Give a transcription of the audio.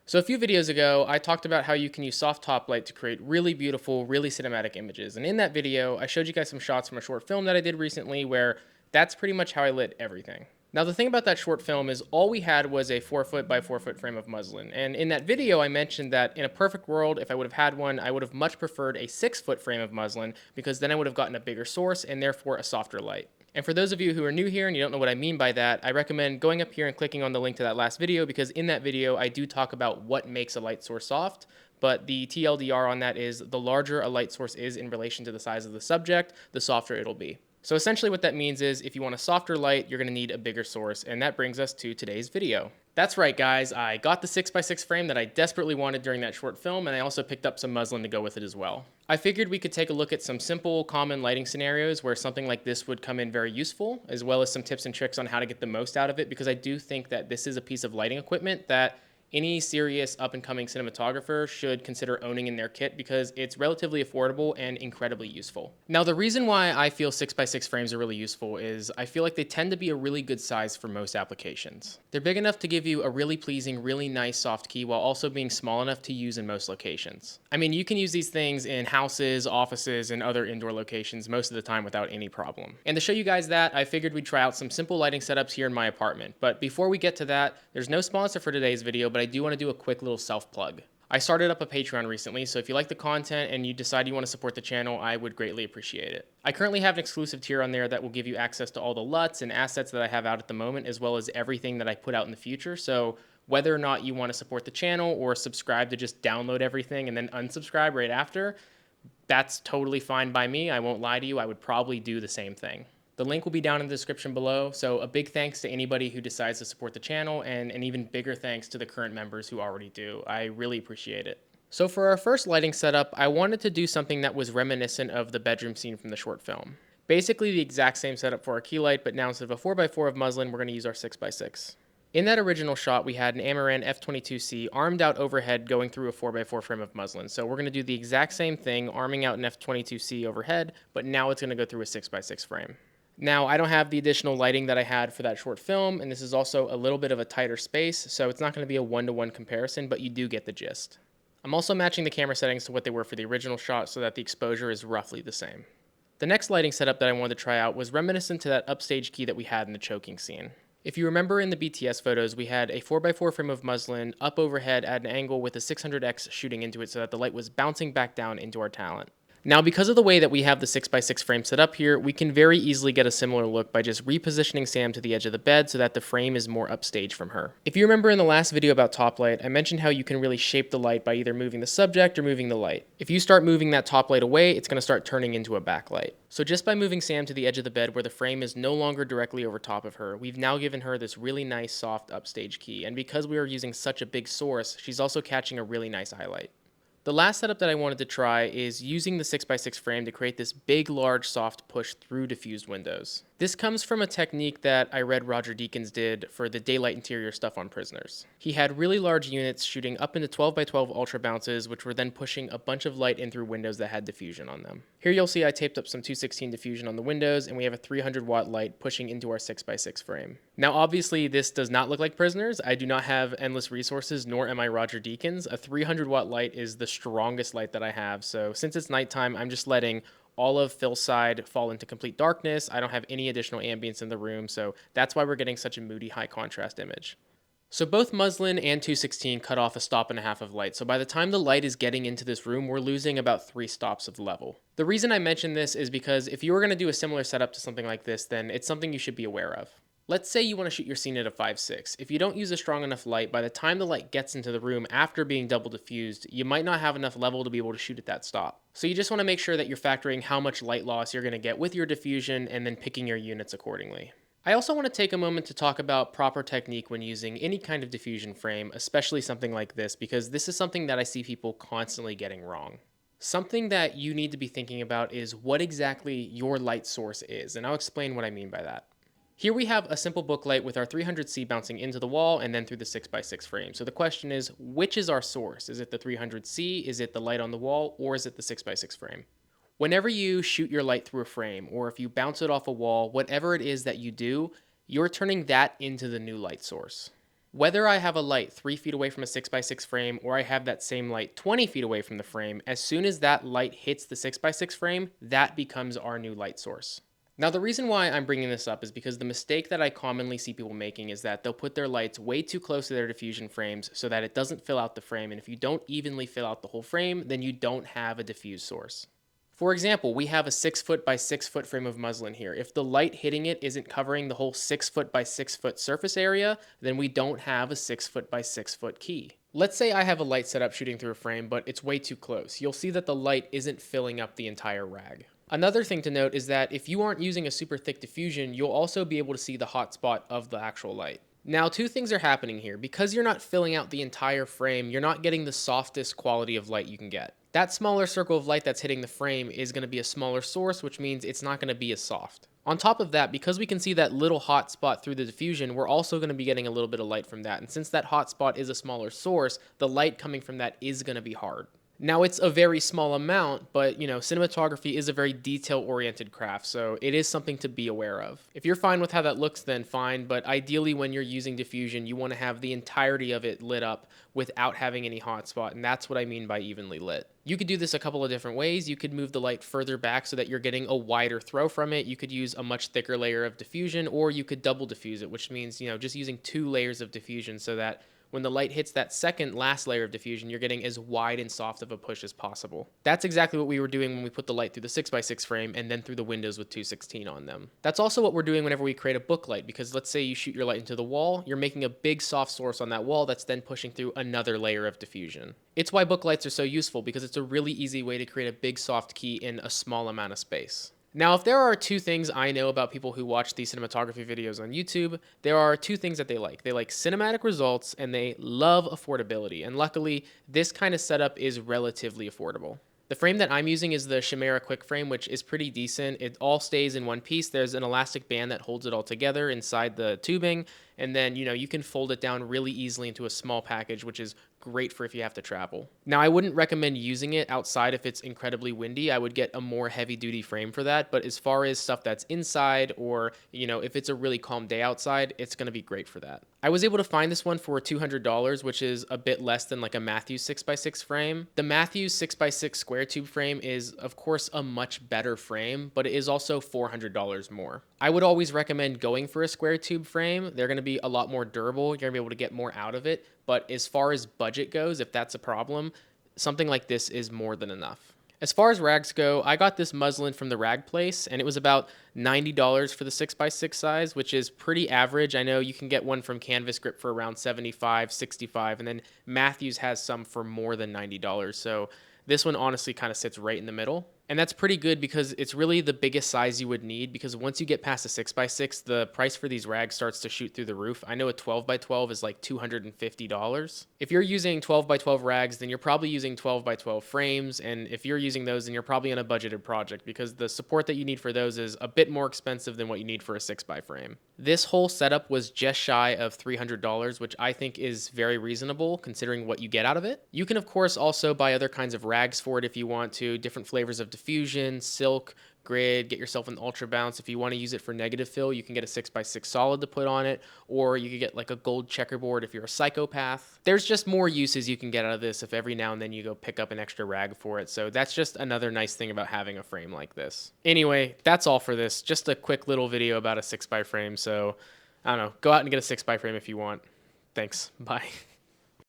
So a few videos ago, I talked about how you can use soft top light to create really beautiful, really cinematic images. And in that video, I showed you guys some shots from a short film that I did recently where that's pretty much how I lit everything. Now the thing about that short film is all we had was a 4 foot by 4 foot frame of muslin. And in that video, I mentioned that in a perfect world, if I would have had one, I would have much preferred a 6 foot frame of muslin because then I would have gotten a bigger source and therefore a softer light. And for those of you who are new here and you don't know what I mean by that, I recommend going up here and clicking on the link to that last video because in that video, I do talk about what makes a light source soft. But the TLDR on that is the larger a light source is in relation to the size of the subject, the softer it'll be. So essentially what that means is if you want a softer light, you're going to need a bigger source. And that brings us to today's video. That's right, guys. I got the 6x6 frame that I desperately wanted during that short film, and I also picked up some muslin to go with it as well. I figured we could take a look at some simple, common lighting scenarios where something like this would come in very useful, as well as some tips and tricks on how to get the most out of it, because I do think that this is a piece of lighting equipment that any serious up-and-coming cinematographer should consider owning in their kit because it's relatively affordable and incredibly useful. Now, the reason why I feel 6x6 frames are really useful is I feel like they tend to be a really good size for most applications. They're big enough to give you a really pleasing, really nice soft key while also being small enough to use in most locations. I mean, you can use these things in houses, offices, and other indoor locations most of the time without any problem. And to show you guys that, I figured we'd try out some simple lighting setups here in my apartment. But before we get to that, there's no sponsor for today's video, but I do want to do a quick little self-plug. I started up a Patreon recently, so if you like the content and you decide you want to support the channel, I would greatly appreciate it. I currently have an exclusive tier on there that will give you access to all the LUTs and assets that I have out at the moment, as well as everything that I put out in the future. So whether or not you want to support the channel or subscribe to just download everything and then unsubscribe right after, that's totally fine by me. I won't lie to you. I would probably do the same thing. The link will be down in the description below, so a big thanks to anybody who decides to support the channel, and an even bigger thanks to the current members who already do. I really appreciate it. So for our first lighting setup, I wanted to do something that was reminiscent of the bedroom scene from the short film. Basically the exact same setup for our key light, but now instead of a 4x4 of muslin, we're going to use our 6x6. In that original shot, we had an Amaran F22C armed out overhead going through a 4x4 frame of muslin. So we're going to do the exact same thing, arming out an F22C overhead, but now it's going to go through a 6x6 frame. Now, I don't have the additional lighting that I had for that short film, and this is also a little bit of a tighter space, so it's not going to be a one-to-one comparison, but you do get the gist. I'm also matching the camera settings to what they were for the original shot so that the exposure is roughly the same. The next lighting setup that I wanted to try out was reminiscent to that upstage key that we had in the choking scene. If you remember in the BTS photos, we had a 4x4 frame of muslin up overhead at an angle with a 600x shooting into it so that the light was bouncing back down into our talent. Now, because of the way that we have the 6x6 frame set up here, we can very easily get a similar look by just repositioning Sam to the edge of the bed so that the frame is more upstage from her. If you remember in the last video about top light, I mentioned how you can really shape the light by either moving the subject or moving the light. If you start moving that top light away, it's going to start turning into a backlight. So just by moving Sam to the edge of the bed where the frame is no longer directly over top of her, we've now given her this really nice soft upstage key. And because we are using such a big source, she's also catching a really nice highlight. The last setup that I wanted to try is using the 6x6 frame to create this big, large, soft push through diffused windows. This comes from a technique that I read Roger Deakins did for the daylight interior stuff on Prisoners. He had really large units shooting up into 12x12 ultra bounces, which were then pushing a bunch of light in through windows that had diffusion on them. Here you'll see I taped up some 216 diffusion on the windows, and we have a 300 watt light pushing into our 6x6 frame. Now obviously this does not look like Prisoners. I do not have endless resources, nor am I Roger Deakins. A 300 watt light is the strongest light that I have, so since it's nighttime, I'm just letting all of Phil's side fall into complete darkness. I don't have any additional ambience in the room, so that's why we're getting such a moody, high contrast image. So both muslin and 216 cut off a stop and a half of light, so by the time the light is getting into this room, we're losing about 3 stops of level. The reason I mention this is because if you were going to do a similar setup to something like this, then it's something you should be aware of. Let's say you want to shoot your scene at a 5.6. If you don't use a strong enough light, by the time the light gets into the room after being double diffused, you might not have enough level to be able to shoot at that stop. So you just want to make sure that you're factoring how much light loss you're going to get with your diffusion and then picking your units accordingly. I also want to take a moment to talk about proper technique when using any kind of diffusion frame, especially something like this, because this is something that I see people constantly getting wrong. Something that you need to be thinking about is what exactly your light source is, and I'll explain what I mean by that. Here we have a simple book light with our 300C bouncing into the wall and then through the 6x6 frame. So the question is, which is our source? Is it the 300C, is it the light on the wall, or is it the 6x6 frame? Whenever you shoot your light through a frame, or if you bounce it off a wall, whatever it is that you do, you're turning that into the new light source. Whether I have a light 3 feet away from a 6x6 frame or I have that same light 20 feet away from the frame, as soon as that light hits the 6x6 frame, that becomes our new light source. Now, the reason why I'm bringing this up is because the mistake that I commonly see people making is that they'll put their lights way too close to their diffusion frames so that it doesn't fill out the frame, and if you don't evenly fill out the whole frame, then you don't have a diffuse source. For example, we have a 6 foot by 6 foot frame of muslin here. If the light hitting it isn't covering the whole 6 foot by 6 foot surface area, then we don't have a 6 foot by 6 foot key. Let's say I have a light set up shooting through a frame, but it's way too close. You'll see that the light isn't filling up the entire rag. Another thing to note is that if you aren't using a super thick diffusion, you'll also be able to see the hot spot of the actual light. Now, two things are happening here. Because you're not filling out the entire frame, you're not getting the softest quality of light you can get. That smaller circle of light that's hitting the frame is going to be a smaller source, which means it's not going to be as soft. On top of that, because we can see that little hot spot through the diffusion, we're also going to be getting a little bit of light from that. And since that hot spot is a smaller source, the light coming from that is going to be hard. Now, it's a very small amount, but cinematography is a very detail-oriented craft, so it is something to be aware of. If you're fine with how that looks, then fine, but ideally when you're using diffusion, you want to have the entirety of it lit up without having any hotspot, and that's what I mean by evenly lit. You could do this a couple of different ways. You could move the light further back so that you're getting a wider throw from it. You could use a much thicker layer of diffusion, or you could double diffuse it, which means, just using 2 layers of diffusion so that when the light hits that second last layer of diffusion, you're getting as wide and soft of a push as possible. That's exactly what we were doing when we put the light through the 6x6 frame and then through the windows with 216 on them. That's also what we're doing whenever we create a book light, because let's say you shoot your light into the wall, you're making a big soft source on that wall that's then pushing through another layer of diffusion. It's why book lights are so useful, because it's a really easy way to create a big soft key in a small amount of space. Now, if there are 2 things I know about people who watch these cinematography videos on YouTube, there are 2 things that they like. They like cinematic results and they love affordability. And luckily, this kind of setup is relatively affordable. The frame that I'm using is the Chimera Quick Frame, which is pretty decent. It all stays in one piece. There's an elastic band that holds it all together inside the tubing. And then, you can fold it down really easily into a small package, which is great for if you have to travel. Now, I wouldn't recommend using it outside if it's incredibly windy. I would get a more heavy-duty frame for that. But as far as stuff that's inside or, if it's a really calm day outside, it's going to be great for that. I was able to find this one for $200, which is a bit less than like a Matthews 6x6 frame. The Matthews 6x6 square tube frame is, of course, a much better frame, but it is also $400 more. I would always recommend going for a square tube frame. They're going to be a lot more durable. You're going to be able to get more out of it. But as far as budget goes, if that's a problem, something like this is more than enough. As far as rags go, I got this muslin from the rag place, and it was about $90 for the 6x6 size, which is pretty average. I know you can get one from Canvas Grip for around $75, $65, and then Matthews has some for more than $90. So this one honestly kind of sits right in the middle. And that's pretty good because it's really the biggest size you would need, because once you get past a 6x6, the price for these rags starts to shoot through the roof. I know a 12x12 is like $250. If you're using 12x12 rags, then you're probably using 12x12 frames. And if you're using those, then you're probably on a budgeted project, because the support that you need for those is a bit more expensive than what you need for a 6x frame. This whole setup was just shy of $300, which I think is very reasonable considering what you get out of it. You can, of course, also buy other kinds of rags for it if you want to, different flavors of diffusion, silk, grid, get yourself an ultra bounce. If you want to use it for negative fill, you can get a 6x6 solid to put on it, or you could get like a gold checkerboard if you're a psychopath. There's just more uses you can get out of this if every now and then you go pick up an extra rag for it. So that's just another nice thing about having a frame like this. Anyway, that's all for this. Just a quick little video about a 6x frame. So I don't know, go out and get a 6x frame if you want. Thanks. Bye.